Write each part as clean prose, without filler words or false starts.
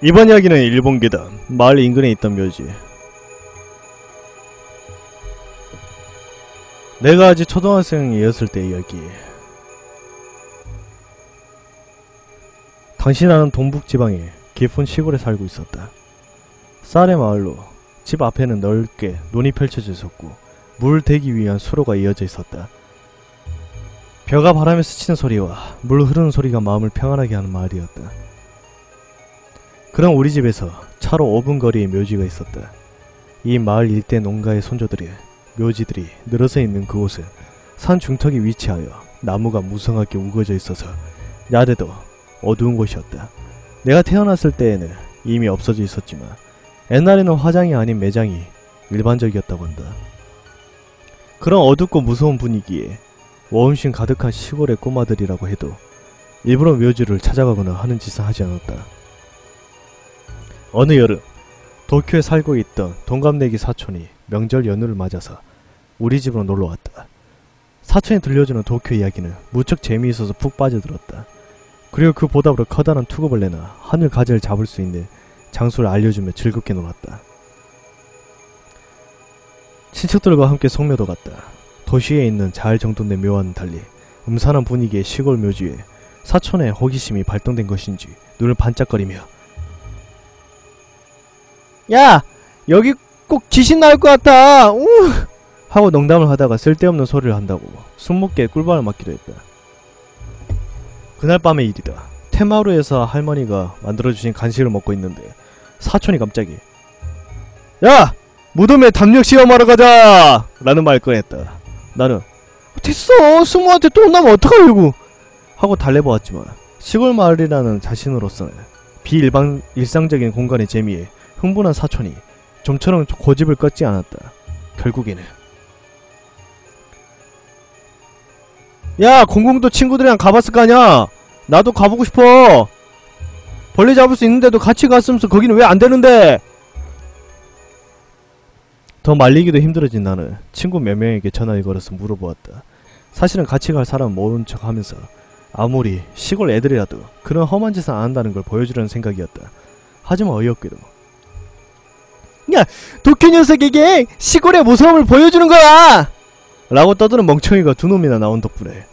이번 이야기는 일본 괴담 마을 인근에 있던 묘지. 내가 아직 초등학생이었을 때 이야기. 당신아는 동북지방의 깊은 시골에 살고 있었다. 쌀의 마을로 집 앞에는 넓게 논이 펼쳐져 있었고 물 대기 위한 수로가 이어져 있었다. 벼가 바람에 스치는 소리와 물 흐르는 소리가 마음을 평안하게 하는 마을이었다. 그런 우리 집에서 차로 5분 거리의 묘지가 있었다. 이 마을 일대 농가의 손조들의 묘지들이 늘어서 있는 그곳은 산 중턱에 위치하여 나무가 무성하게 우거져 있어서 야대도 어두운 곳이었다. 내가 태어났을 때에는 이미 없어져 있었지만 옛날에는 화장이 아닌 매장이 일반적이었다고 한다. 그런 어둡고 무서운 분위기에 워음심 가득한 시골의 꼬마들이라고 해도 일부러 묘지를 찾아가거나 하는 짓은 하지 않았다. 어느 여름 도쿄에 살고 있던 동갑내기 사촌이 명절 연휴를 맞아서 우리 집으로 놀러왔다. 사촌이 들려주는 도쿄 이야기는 무척 재미있어서 푹 빠져들었다. 그리고 그 보답으로 커다란 투구벌레나 하늘 가재를 잡을 수 있는 장소를 알려주며 즐겁게 놀았다. 친척들과 함께 성묘도 갔다. 도시에 있는 잘 정돈된 묘와는 달리 음산한 분위기의 시골 묘지에 사촌의 호기심이 발동된 것인지 눈을 반짝거리며 야! 여기 꼭 귀신 나올 것 같아! 우! 하고 농담을 하다가 쓸데없는 소리를 한다고 숨먹게 꿀밤을 맞기도 했다. 그날 밤의 일이다. 테마루에서 할머니가 만들어주신 간식을 먹고 있는데 사촌이 갑자기 야! 무덤에 담력 시험하러 가자! 라는 말을 꺼냈다. 나는 됐어! 숙모한테 또 혼나면 어떡하려고! 하고 달래보았지만 시골 마을이라는 자신으로서는 일상적인 공간의 재미에 흥분한 사촌이 좀처럼 고집을 꺾지 않았다. 결국에는 야! 공공도 친구들이랑 가봤을 거 아냐! 나도 가보고 싶어! 벌레 잡을 수 있는데도 같이 갔으면서 거기는 왜 안 되는데! 더 말리기도 힘들어진 나는 친구 몇 명에게 전화를 걸어서 물어보았다. 사실은 같이 갈 사람 모른 척 하면서 아무리 시골 애들이라도 그런 험한 짓을 안 한다는 걸 보여주려는 생각이었다. 하지만 어이없게도 야! 도쿄 녀석에게 시골의 무서움을 보여주는 거야! 라고 떠드는 멍청이가 두 놈이나 나온 덕분에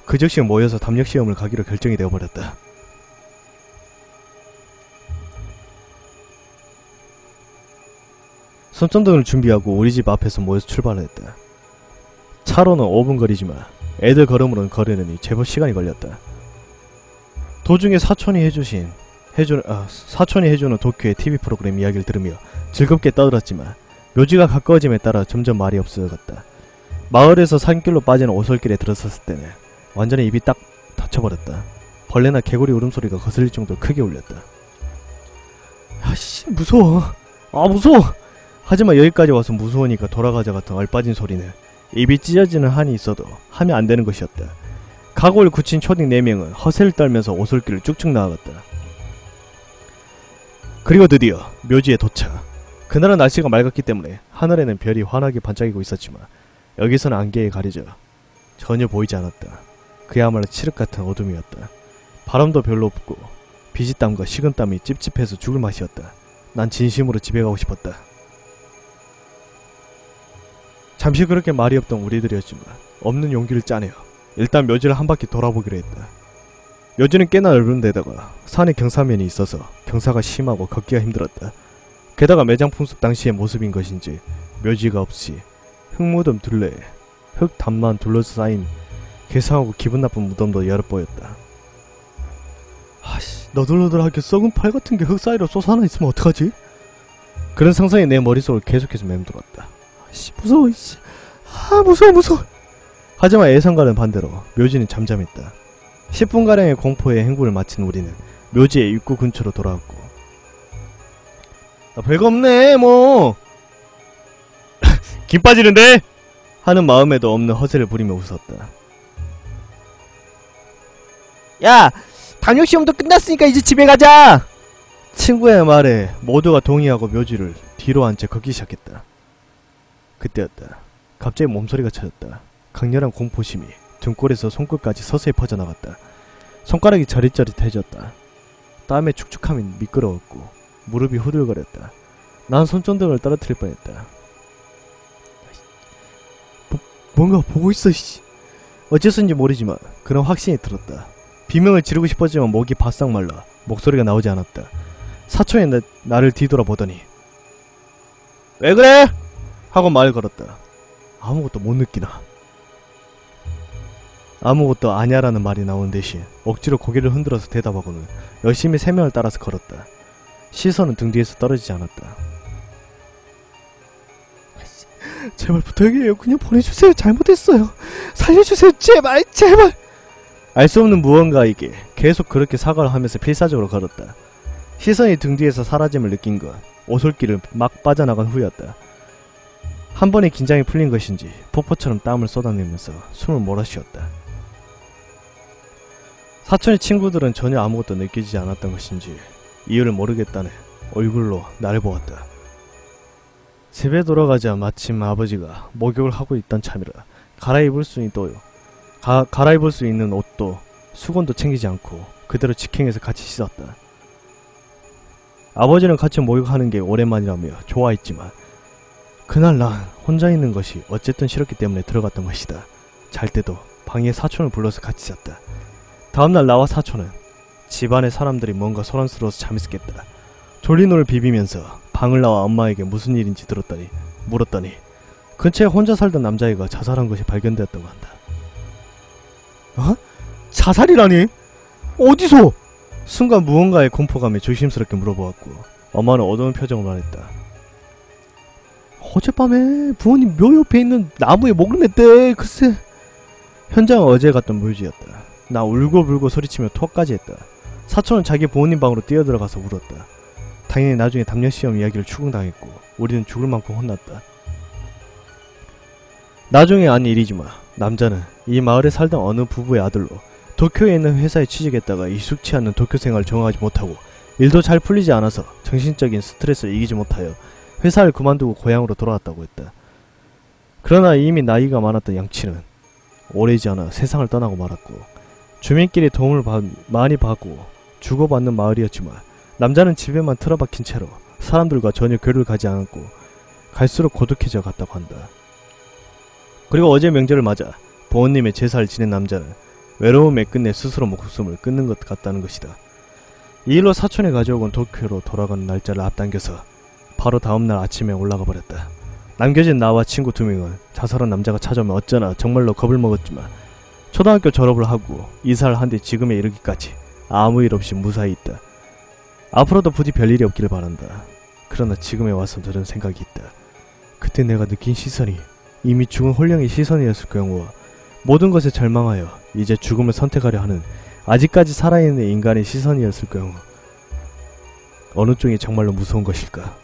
그 즉시 모여서 담력시험을 가기로 결정이 되어버렸다. 손전등을 준비하고 우리 집 앞에서 모여서 출발했다. 차로는 5분 거리지만 애들 걸음으로는 거리느니 제법 시간이 걸렸다. 도중에 사촌이 해주는 도쿄의 TV 프로그램 이야기를 들으며 즐겁게 떠들었지만 묘지가 가까워짐에 따라 점점 말이 없어졌다. 마을에서 산길로 빠지는 오솔길에 들어섰을 때는 완전히 입이 딱 닫혀버렸다. 벌레나 개구리 울음소리가 거슬릴 정도로 크게 울렸다. 아씨 무서워. 아 무서워. 하지만 여기까지 와서 무서우니까 돌아가자 같은 얼빠진 소리는 입이 찢어지는 한이 있어도 하면 안 되는 것이었다. 각오를 굳힌 초딩 4명은 허세를 떨면서 오솔길을 쭉쭉 나아갔다. 그리고 드디어 묘지에 도착. 그날은 날씨가 맑았기 때문에 하늘에는 별이 환하게 반짝이고 있었지만 여기서는 안개에 가려져 전혀 보이지 않았다. 그야말로 칠흑같은 어둠이었다. 바람도 별로 없고 비지땀과 식은땀이 찝찝해서 죽을 맛이었다. 난 진심으로 집에 가고 싶었다. 잠시 그렇게 말이 없던 우리들이었지만 없는 용기를 짜내어 일단 묘지를 한 바퀴 돌아보기로 했다. 묘지는 꽤나 넓은 데다가 산에 경사면이 있어서 경사가 심하고 걷기가 힘들었다. 게다가 매장 풍습 당시의 모습인 것인지 묘지가 없이 흙무덤 둘레에 흙 담만 둘러싸인 괴상하고 기분 나쁜 무덤도 여러 보였다. 아씨 너덜너덜하게 썩은 팔 같은 게 흙 사이로 솟아나 있으면 어떡하지? 그런 상상이 내 머릿속을 계속해서 맴돌았다. 아씨 무서워 이씨. 아 무서워. 하지만 예상과는 반대로 묘지는 잠잠했다. 10분가량의 공포의 행군을 마친 우리는 묘지의 입구 근처로 돌아왔고 별거 없네 뭐 김 빠지는데? 하는 마음에도 없는 허세를 부리며 웃었다. 야! 담력시험도 끝났으니까 이제 집에 가자! 친구의 말에 모두가 동의하고 묘지를 뒤로 한 채 걷기 시작했다. 그때였다. 갑자기 몸소리가 쳐졌다. 강렬한 공포심이 등골에서 손끝까지 서서히 퍼져나갔다. 손가락이 저릿저릿해졌다. 땀에 축축함이 미끄러웠고 무릎이 후들거렸다. 난 손전등을 떨어뜨릴 뻔했다. 뭔가 보고 있어, 씨. 어째서인지 모르지만 그런 확신이 들었다. 비명을 지르고 싶었지만 목이 바싹 말라 목소리가 나오지 않았다. 사촌이 나를 뒤돌아보더니 왜 그래? 하고 말을 걸었다. 아무것도 못 느끼나. 아무것도 아냐라는 말이 나온 대신 억지로 고개를 흔들어서 대답하고는 열심히 세면을 따라서 걸었다. 시선은 등 뒤에서 떨어지지 않았다. 제발 부탁이에요. 그냥 보내주세요. 잘못했어요. 살려주세요. 제발 제발. 알 수 없는 무언가에게 계속 그렇게 사과를 하면서 필사적으로 걸었다. 시선이 등 뒤에서 사라짐을 느낀 건 오솔길을 막 빠져나간 후였다. 한 번에 긴장이 풀린 것인지 폭포처럼 땀을 쏟아내면서 숨을 몰아쉬었다. 사촌의 친구들은 전혀 아무것도 느끼지 않았던 것인지 이유를 모르겠다는 얼굴로 나를 보았다. 집에 돌아가자 마침 아버지가 목욕을 하고 있던 참이라 갈아입을 수 있는 옷도 수건도 챙기지 않고 그대로 직행에서 같이 씻었다. 아버지는 같이 목욕하는 게 오랜만이라며 좋아했지만 그날 난 혼자 있는 것이 어쨌든 싫었기 때문에 들어갔던 것이다. 잘 때도 방에 사촌을 불러서 같이 잤다. 다음날 나와 사촌은 집안의 사람들이 뭔가 소란스러워서 잠있었겠다. 졸린 눈을 비비면서 방을 나와 엄마에게 무슨 일인지 물었더니 근처에 혼자 살던 남자애가 자살한 것이 발견되었다고 한다. 어? 자살이라니? 어디서? 순간 무언가의 공포감에 조심스럽게 물어보았고 엄마는 어두운 표정으로 말했다. 어젯밤에 부모님 묘 옆에 있는 나무에 목을 맸대. 글쎄. 현장은 어제 갔던 묘지였다. 나 울고불고 소리치며 토까지 했다. 사촌은 자기 부모님 방으로 뛰어들어가서 울었다. 당연히 나중에 담력시험 이야기를 추궁당했고 우리는 죽을 만큼 혼났다. 나중에 안 일이지만 남자는 이 마을에 살던 어느 부부의 아들로 도쿄에 있는 회사에 취직했다가 익숙치 않은 도쿄 생활을 적응하지 못하고 일도 잘 풀리지 않아서 정신적인 스트레스를 이기지 못하여 회사를 그만두고 고향으로 돌아왔다고 했다. 그러나 이미 나이가 많았던 양치는 오래지 않아 세상을 떠나고 말았고 주민끼리 도움을 많이 받고 주고받는 마을이었지만 남자는 집에만 틀어박힌 채로 사람들과 전혀 교류를 가지 않았고 갈수록 고독해져 갔다고 한다. 그리고 어제 명절을 맞아 부모님의 제사를 지낸 남자는 외로움에 끝내 스스로 목숨을 끊는 것 같다는 것이다. 이 일로 사촌이 가져온 도쿄로 돌아가는 날짜를 앞당겨서 바로 다음날 아침에 올라가 버렸다. 남겨진 나와 친구 2명은 자살한 남자가 찾아오면 어쩌나 정말로 겁을 먹었지만 초등학교 졸업을 하고 이사를 한 뒤 지금에 이르기까지 아무 일 없이 무사히 있다. 앞으로도 부디 별일이 없기를 바란다. 그러나 지금에 와서 들은 생각이 있다. 그때 내가 느낀 시선이 이미 죽은 홀령의 시선이었을 경우와 모든 것에 절망하여 이제 죽음을 선택하려 하는 아직까지 살아있는 인간의 시선이었을 경우 어느 쪽이 정말로 무서운 것일까?